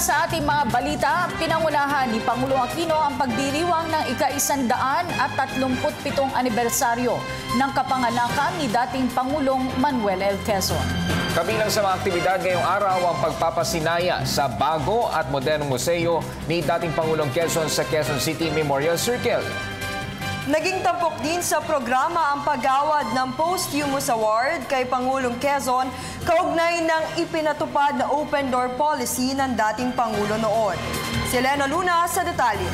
sa ating mga balita, pinangunahan ni Pangulong Aquino ang pagdiriwang ng ika-137 anibersaryo ng kapanganakan ni dating Pangulong Manuel L. Quezon. Kabilang sa mga aktibidad ngayong araw ang pagpapasinaya sa bago at modernong museo ni dating Pangulong Quezon sa Quezon City Memorial Circle. Naging tampok din sa programa ang paggawad ng Posthumous Award kay Pangulong Quezon kaugnay ng ipinatupad na open door policy ng dating Pangulo noon. Si Elena Luna sa detalye.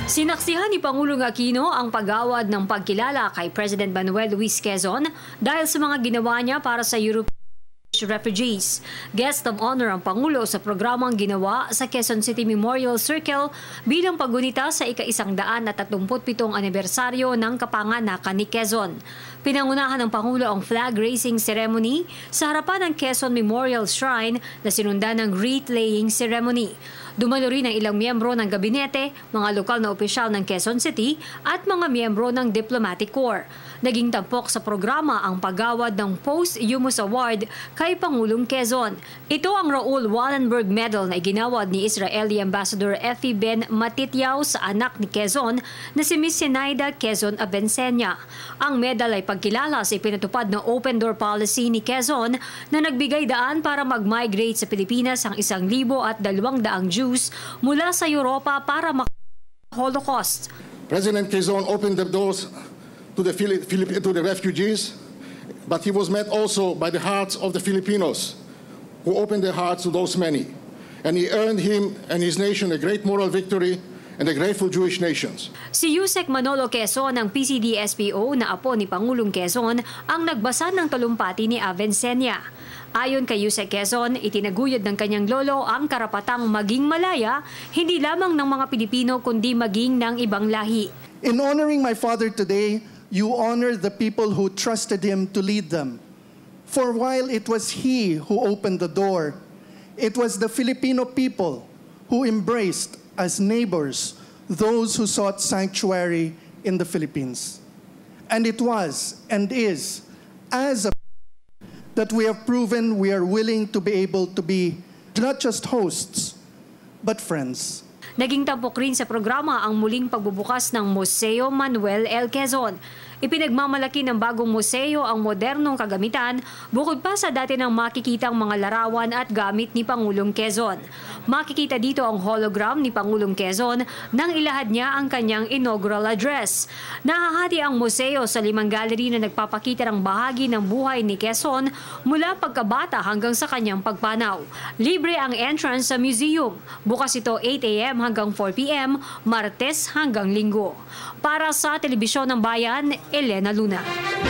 Sinaksihan ni Pangulong Aquino ang paggawad ng pagkilala kay President Manuel Luis Quezon dahil sa mga ginawa niya para sa European refugees. Guest of honor ang Pangulo sa programang ginawa sa Quezon City Memorial Circle bilang paggunita sa ika-137 anibersaryo ng kapanganakan ni Quezon. Pinangunahan ng Pangulo ang flag raising ceremony sa harapan ng Quezon Memorial Shrine na sinundan ng wreath-laying ceremony. Dumalo rin ang ilang miyembro ng gabinete, mga lokal na opisyal ng Quezon City at mga miyembro ng Diplomatic Corps. Naging tampok sa programa ang paggawad ng Posthumous Award kay Pangulong Quezon. Ito ang Raul Wallenberg Medal na iginawad ni Israeli Ambassador Effie Ben Matityaw sa anak ni Quezon na si Miss Zenaida Quezon Abencena. Ang medal ay pagkilala sa ipinatupad na open door policy ni Quezon na nagbigay daan para mag-migrate sa Pilipinas ang 1,200 Jews mula sa Europa para Holocaust. President Quezon opened the doors to the refugees, but he was met also by the hearts of the Filipinos, who opened their hearts to those many. And he earned him and his nation a great moral victory and the grateful Jewish nations. Si Yusek Manolo Quezon ng PCD-SPO na apo ni Pangulong Quezon ang nagbasa ng talumpati ni Abencena. Ayon kay Yusek Quezon, itinaguyod ng kanyang lolo ang karapatang maging malaya, hindi lamang ng mga Pilipino kundi maging ng ibang lahi. In honoring my father today, you honor the people who trusted him to lead them. For while it was he who opened the door, it was the Filipino people who embraced as neighbors those who sought sanctuary in the Philippines. And it was and is as a that we have proven we are willing to be able to be not just hosts, but friends. Naging tampok rin sa programa ang muling pagbubukas ng Museo Manuel L. Quezon. Ipinagmamalaki ng bagong museo ang modernong kagamitan bukod pa sa dati ng makikitang mga larawan at gamit ni Pangulong Quezon. Makikita dito ang hologram ni Pangulong Quezon nang ilahad niya ang kanyang inaugural address. Nahahati ang museo sa 5 gallery na nagpapakita ng bahagi ng buhay ni Quezon mula pagkabata hanggang sa kanyang pagpanaw. Libre ang entrance sa museum. Bukas ito 8 a.m. hanggang 4 p.m., Martes hanggang Linggo. Para sa Telebisyon ng Bayan, Elena Luna.